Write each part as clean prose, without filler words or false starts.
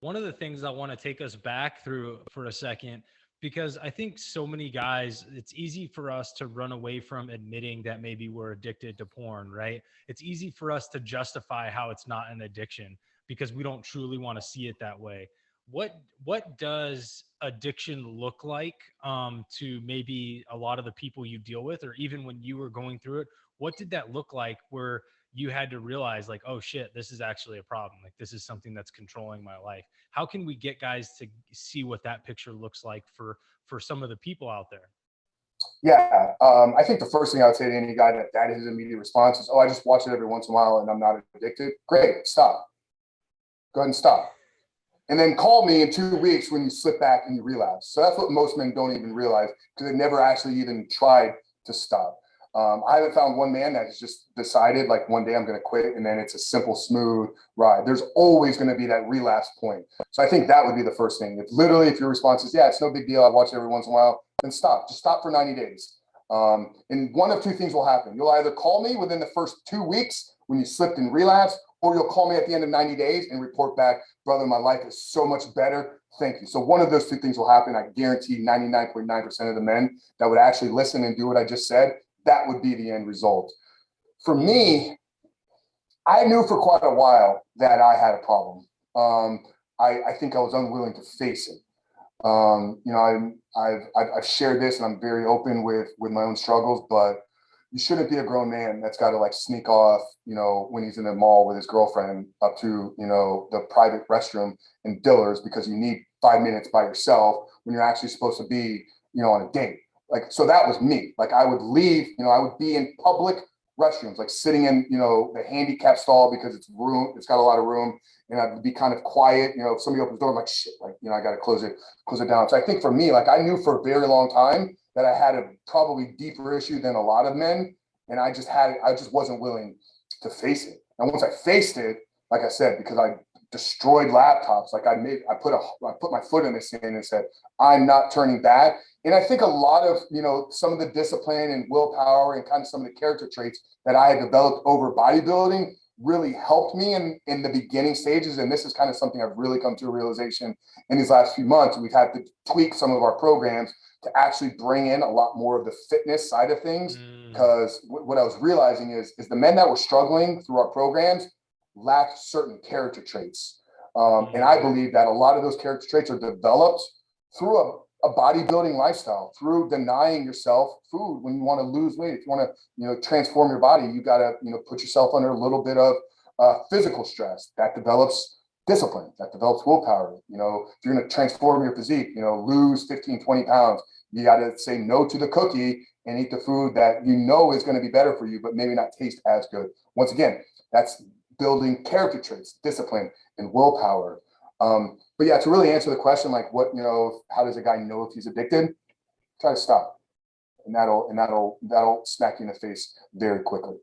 one of the things I want to take us back through for a second, because I think so many guys, it's easy for us to run away from admitting that maybe we're addicted to porn, right? It's easy for us to justify how it's not an addiction because we don't truly want to see it that way. What does addiction look like to maybe a lot of the people you deal with, or even when you were going through it? What did that look like where you had to realize like, oh shit, this is actually a problem, like this is something that's controlling my life? How can we get guys to see what that picture looks like for some of the people out there? Yeah, I think the first thing I would say to any guy that is his immediate response is, "Oh, I just watch it every once in a while and I'm not addicted." Great, stop. Go ahead and stop. And then call me in 2 weeks when you slip back and you relapse. So that's what most men don't even realize because they never actually even tried to stop. I haven't found one man that has just decided like one day I'm going to quit and then it's a simple, smooth ride. There's always going to be that relapse point. So I think that would be the first thing. If your response is, yeah, it's no big deal, I watch it every once in a while, then stop. Just stop for 90 days. And one of two things will happen. You'll either call me within the first 2 weeks when you slipped and relapsed, or you'll call me at the end of 90 days and report back, brother, my life is so much better. Thank you. So one of those two things will happen. I guarantee 99.9% of the men that would actually listen and do what I just said, that would be the end result. For me, I knew for quite a while that I had a problem. I think I was unwilling to face it. I've shared this and I'm very open with my own struggles, but you shouldn't be a grown man that's got to like sneak off, when he's in the mall with his girlfriend up to, the private restroom in Dillard's because you need 5 minutes by yourself when you're actually supposed to be, on a date. Like, so that was me. Like I would leave, I would be in public restrooms, like sitting in, the handicap stall because it's got a lot of room, and I'd be kind of quiet. If somebody opens the door, I'm like, shit, like, I got to close it down. So I think for me, like I knew for a very long time that I had a probably deeper issue than a lot of men. And I just wasn't willing to face it. And once I faced it, like I said, because I destroyed laptops, like I put my foot in the sand and said, I'm not turning back. And I think a lot of, some of the discipline and willpower and kind of some of the character traits that I had developed over bodybuilding really helped me in the beginning stages. And this is kind of something I've really come to a realization in these last few months. We've had to tweak some of our programs to actually bring in a lot more of the fitness side of things. Because what I was realizing is the men that were struggling through our programs lacked certain character traits. And I believe that a lot of those character traits are developed through a bodybuilding lifestyle, through denying yourself food when you want to lose weight. If you want to, transform your body, you got to, put yourself under a little bit of physical stress that develops discipline, that develops willpower. If you're going to transform your physique, lose 15, 20 pounds, you got to say no to the cookie and eat the food that is going to be better for you, but maybe not taste as good. Once again, that's building character traits, discipline, and willpower. But yeah, to really answer the question, like how does a guy know if he's addicted? Try to stop, and that'll smack you in the face very quickly.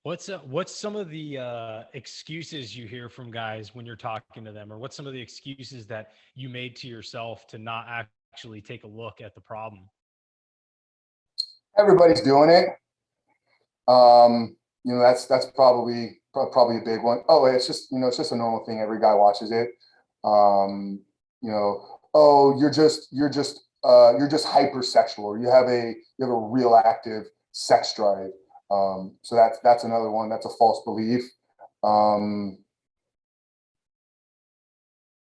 What's some of the excuses you hear from guys when you're talking to them, or what's some of the excuses that you made to yourself to not actually take a look at the problem? Everybody's doing it. That's probably a big one. Oh, it's just a normal thing. Every guy watches it. Oh, you're just hypersexual, or you have a real active sex drive. So that's another one. That's a false belief.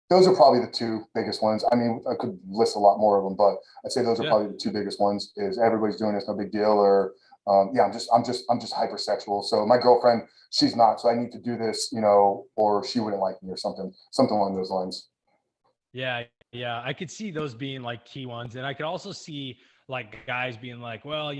Those are probably the two biggest ones. I mean, I could list a lot more of them, but I'd say those are probably the two biggest ones. Is everybody's doing this, no big deal, or yeah, I'm just hypersexual. So my girlfriend, she's not, so I need to do this, or she wouldn't like me, or something along those lines. Yeah, I could see those being like key ones, and I could also see like guys being like, well,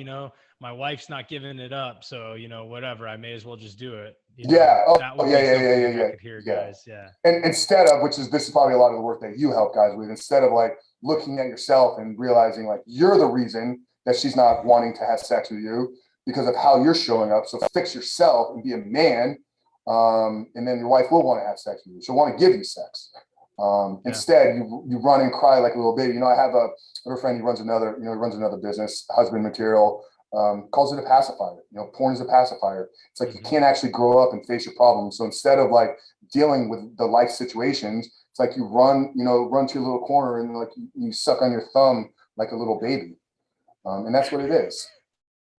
my wife's not giving it up, so whatever, I may as well just do it. Yeah. Oh, That would yeah, be yeah, yeah, something yeah, I yeah, could hear yeah. guys. Yeah. And instead of, this is probably a lot of the work that you help guys with, instead of like looking at yourself and realizing like you're the reason that she's not wanting to have sex with you because of how you're showing up. So fix yourself and be a man. And then your wife will want to have sex with you. She'll want to give you sex. Instead, you run and cry like a little baby. I have a friend. He runs another business, husband material. Calls it a pacifier. Porn is a pacifier. It's like you can't actually grow up and face your problems. So instead of like dealing with the life situations, It's like you run to your little corner and like you suck on your thumb like a little baby. And that's what it is.